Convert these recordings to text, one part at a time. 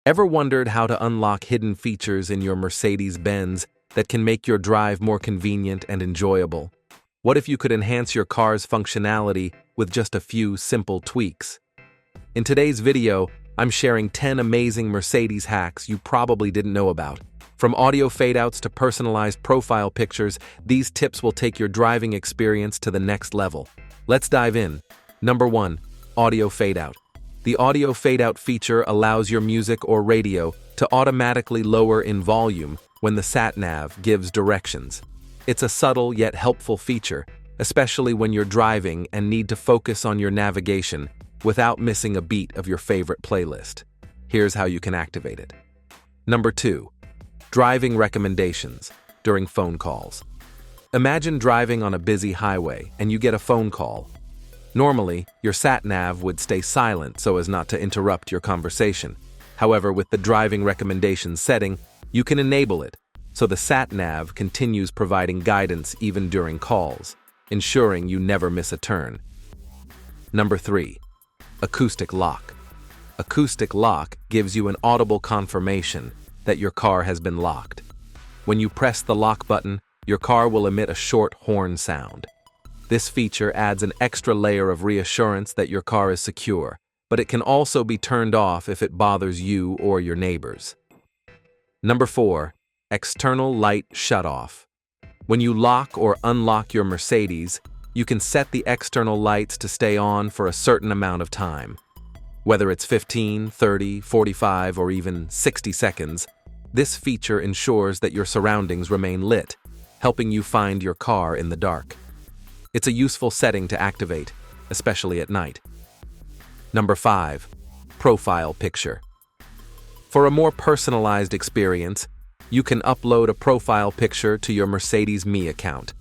Ever wondered how to unlock hidden features in your Mercedes-Benz that can make your drive more convenient and enjoyable? What if you could enhance your car's functionality with just a few simple tweaks? In today's video, I'm sharing 10 amazing Mercedes hacks you probably didn't know about. From audio fade-outs to personalized profile pictures, these tips will take your driving experience to the next level. Let's dive in. Number 1. Audio fade-out. The audio fade-out feature allows your music or radio to automatically lower in volume when the sat-nav gives directions. It's a subtle yet helpful feature, especially when you're driving and need to focus on your navigation without missing a beat of your favorite playlist. Here's how you can activate it. Number 2. Driving recommendations during phone calls. Imagine driving on a busy highway and you get a phone call. Normally, your sat-nav would stay silent so as not to interrupt your conversation. However, with the driving recommendations setting, you can enable it, so the sat-nav continues providing guidance even during calls, ensuring you never miss a turn. Number 3. Acoustic Lock. Acoustic Lock gives you an audible confirmation that your car has been locked. When you press the lock button, your car will emit a short horn sound. This feature adds an extra layer of reassurance that your car is secure, but it can also be turned off if it bothers you or your neighbors. Number 4. External light shutoff. When you lock or unlock your Mercedes, you can set the external lights to stay on for a certain amount of time. Whether it's 15, 30, 45, or even 60 seconds, this feature ensures that your surroundings remain lit, helping you find your car in the dark. It's a useful setting to activate, especially at night. Number 5. Profile picture. For a more personalized experience, you can upload a profile picture to your Mercedes Me account.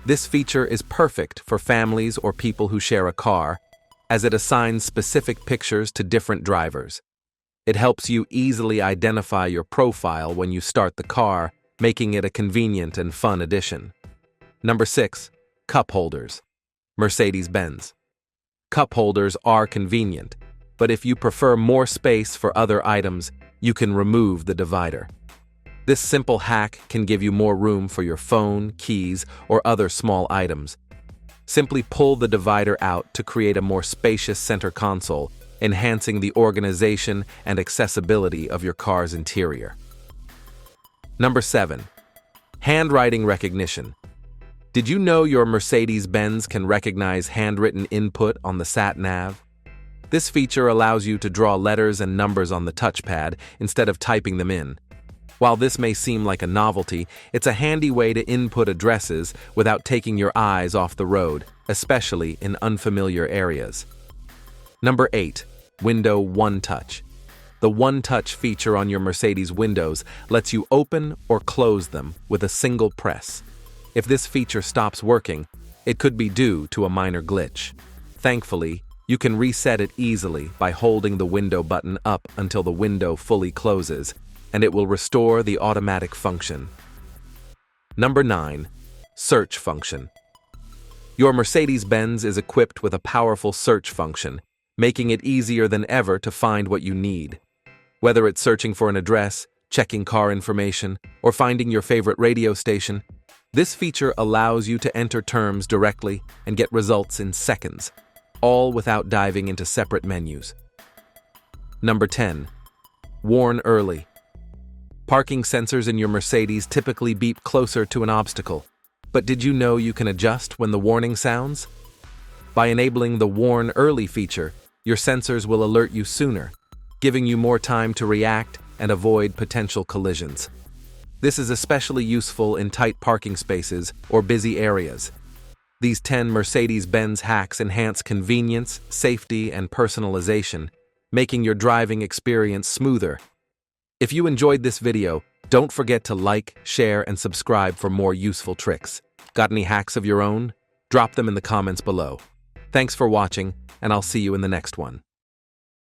This feature is perfect for families or people who share a car, as it assigns specific pictures to different drivers. It helps you easily identify your profile when you start the car, making it a convenient and fun addition. Number 6. Cup holders. Mercedes-Benz. Cup holders are convenient, but if you prefer more space for other items, you can remove the divider. This simple hack can give you more room for your phone, keys, or other small items. Simply pull the divider out to create a more spacious center console, enhancing the organization and accessibility of your car's interior. Number 7. Handwriting Recognition. Did you know your Mercedes-Benz can recognize handwritten input on the sat-nav? This feature allows you to draw letters and numbers on the touchpad instead of typing them in. While this may seem like a novelty, it's a handy way to input addresses without taking your eyes off the road, especially in unfamiliar areas. Number 8. Window One Touch. The One Touch feature on your Mercedes windows lets you open or close them with a single press. If this feature stops working, it could be due to a minor glitch. Thankfully, you can reset it easily by holding the window button up until the window fully closes, and it will restore the automatic function. Number 9. Search function. Your Mercedes-Benz is equipped with a powerful search function, making it easier than ever to find what you need. Whether it's searching for an address, checking car information, or finding your favorite radio station, this feature allows you to enter terms directly and get results in seconds, all without diving into separate menus. Number 10. Warn early. Parking sensors in your Mercedes typically beep closer to an obstacle, but did you know you can adjust when the warning sounds? By enabling the Warn Early feature, your sensors will alert you sooner, giving you more time to react and avoid potential collisions. This is especially useful in tight parking spaces or busy areas. These 10 Mercedes-Benz hacks enhance convenience, safety, and personalization, making your driving experience smoother. If you enjoyed this video, don't forget to like, share, and subscribe for more useful tricks. Got any hacks of your own? Drop them in the comments below. Thanks for watching, and I'll see you in the next one.